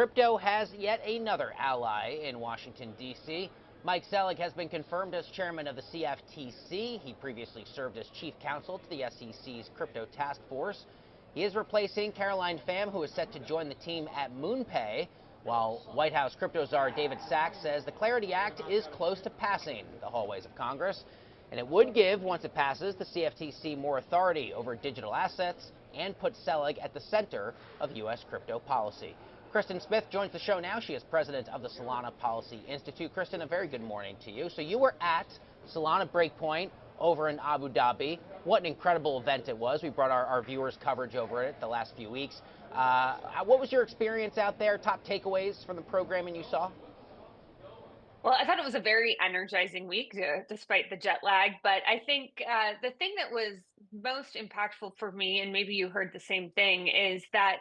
crypto has yet another ally in Washington, D.C. Mike Selig has been confirmed as chairman of the CFTC. He previously served as chief counsel to the SEC's crypto task force. He is replacing Caroline Pham, who is set to join the team at MoonPay, while White House crypto czar David Sacks says the Clarity Act is close to passing the hallways of Congress, and it would give, once it passes, the CFTC more authority over digital assets and put Selig at the center of U.S. crypto policy. Kristen Smith joins the show now. She is president of the Solana Policy Institute. Kristen, a very good morning to you. So you were at Solana Breakpoint over in Abu Dhabi. What an incredible event it was. We brought our viewers coverage over it the last few weeks. What was your experience out there? Top takeaways from the programming you saw? Well, I thought it was a very energizing week, despite the jet lag. But I think the thing that was most impactful for me, and maybe you heard the same thing, is that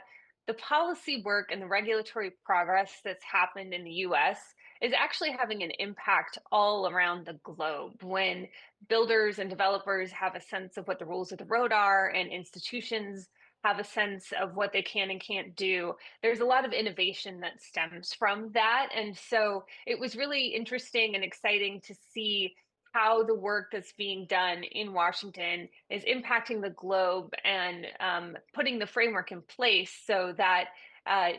the policy work and the regulatory progress that's happened in the US is actually having an impact all around the globe. When builders and developers have a sense of what the rules of the road are, and institutions have a sense of what they can and can't do, there's a lot of innovation that stems from that. And so it was really interesting and exciting to see how the work that's being done in Washington is impacting the globe and putting the framework in place so that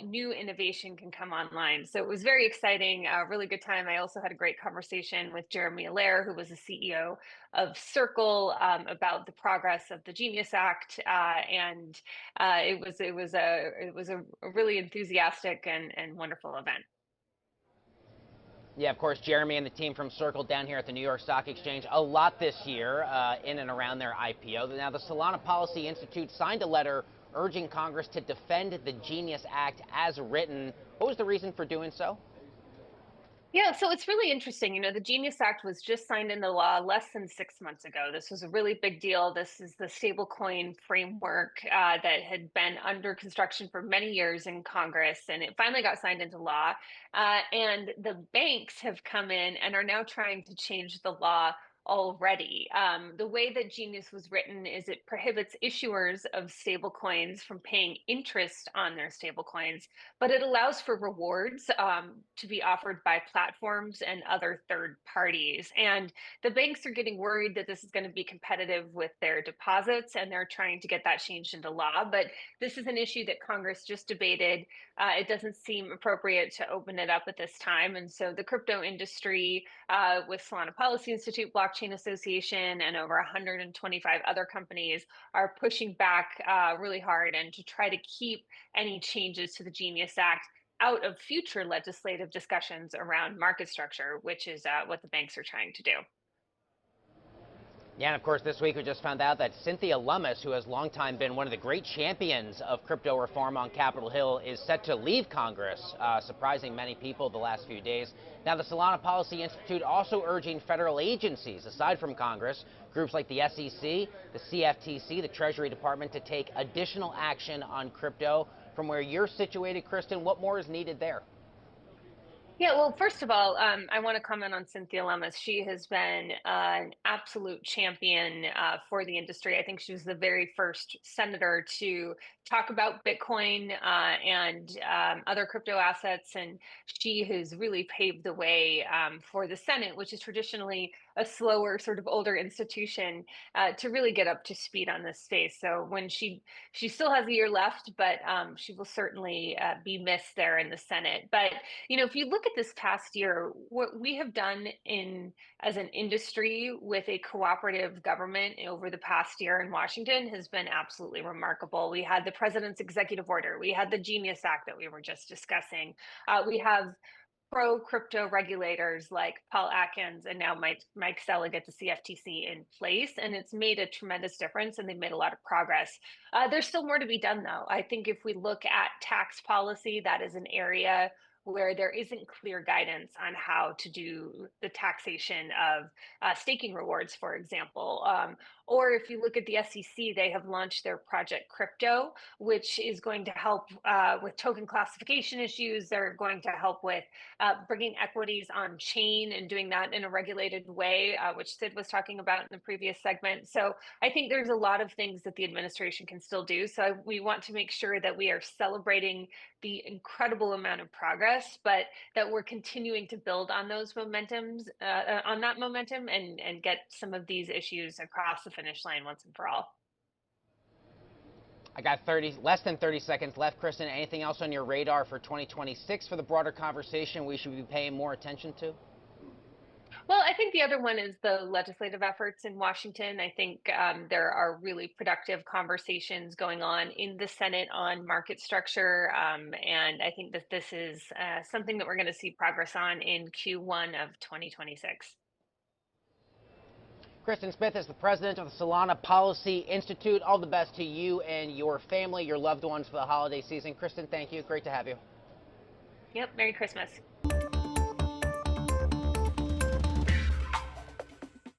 new innovation can come online. So it was very exciting, a really good time. I also had a great conversation with Jeremy Allaire, who was the CEO of Circle, about the progress of the Genius Act, and it was a really enthusiastic and wonderful event. Yeah, of course, Jeremy and the team from Circle down here at the New York Stock Exchange, a lot this year in and around their IPO. Now, the Solana Policy Institute signed a letter urging Congress to defend the Genius Act as written. What was the reason for doing so? Yeah, so it's really interesting. The Genius Act was just signed into law less than 6 months ago. This was a really big deal. This is the stablecoin framework that had been under construction for many years in Congress, and it finally got signed into law. And the banks have come in and are now trying to change the law already. The way that Genius was written is it prohibits issuers of stablecoins from paying interest on their stablecoins, but it allows for rewards to be offered by platforms and other third parties. And the banks are getting worried that this is going to be competitive with their deposits, and they're trying to get that changed into law. But this is an issue that Congress just debated. It doesn't seem appropriate to open it up at this time. And so the crypto industry, with Solana Policy Institute, Blockchain Association, and over 125 other companies, are pushing back really hard and to try to keep any changes to the Genius Act out of future legislative discussions around market structure, which is what the banks are trying to do. Yeah, and of course, this week we just found out that Cynthia Lummis, who has long time been one of the great champions of crypto reform on Capitol Hill, is set to leave Congress, surprising many people the last few days. Now, the Solana Policy Institute also urging federal agencies, aside from Congress, groups like the SEC, the CFTC, the Treasury Department, to take additional action on crypto. From where you're situated, Kristen, what more is needed there? Yeah, well, first of all, I want to comment on Cynthia Lummis. She has been an absolute champion for the industry. I think she was the very first senator to talk about Bitcoin and other crypto assets, and she has really paved the way for the Senate, which is traditionally a slower, sort of older institution, to really get up to speed on this space. So when she still has a year left, but she will certainly be missed there in the Senate. But if you look at this past year, what we have done in as an industry with a cooperative government over the past year in Washington has been absolutely remarkable. We had the president's executive order. We had the Genius Act that we were just discussing. We have pro crypto regulators like Paul Atkins and now Mike Selig at the CFTC in place, and it's made a tremendous difference, and they've made a lot of progress. There's still more to be done, though. I think if we look at tax policy, that is an area where there isn't clear guidance on how to do the taxation of staking rewards, for example, Or if you look at the SEC, they have launched their Project Crypto, which is going to help with token classification issues. They're going to help with bringing equities on chain and doing that in a regulated way, which Sid was talking about in the previous segment. So I think there's a lot of things that the administration can still do. So we want to make sure that we are celebrating the incredible amount of progress, but that we're continuing to build on those momentums, on that momentum, and get some of these issues across the finish line once and for all. I got less than 30 seconds left. Kristen, anything else on your radar for 2026 for the broader conversation we should be paying more attention to? Well, I think the other one is the legislative efforts in Washington. I think there are really productive conversations going on in the Senate on market structure. And I think that this is something that we're going to see progress on in Q1 of 2026. Kristen Smith is the president of the Solana Policy Institute. All the best to you and your family, your loved ones for the holiday season. Kristen, thank you. Great to have you. Yep. Merry Christmas.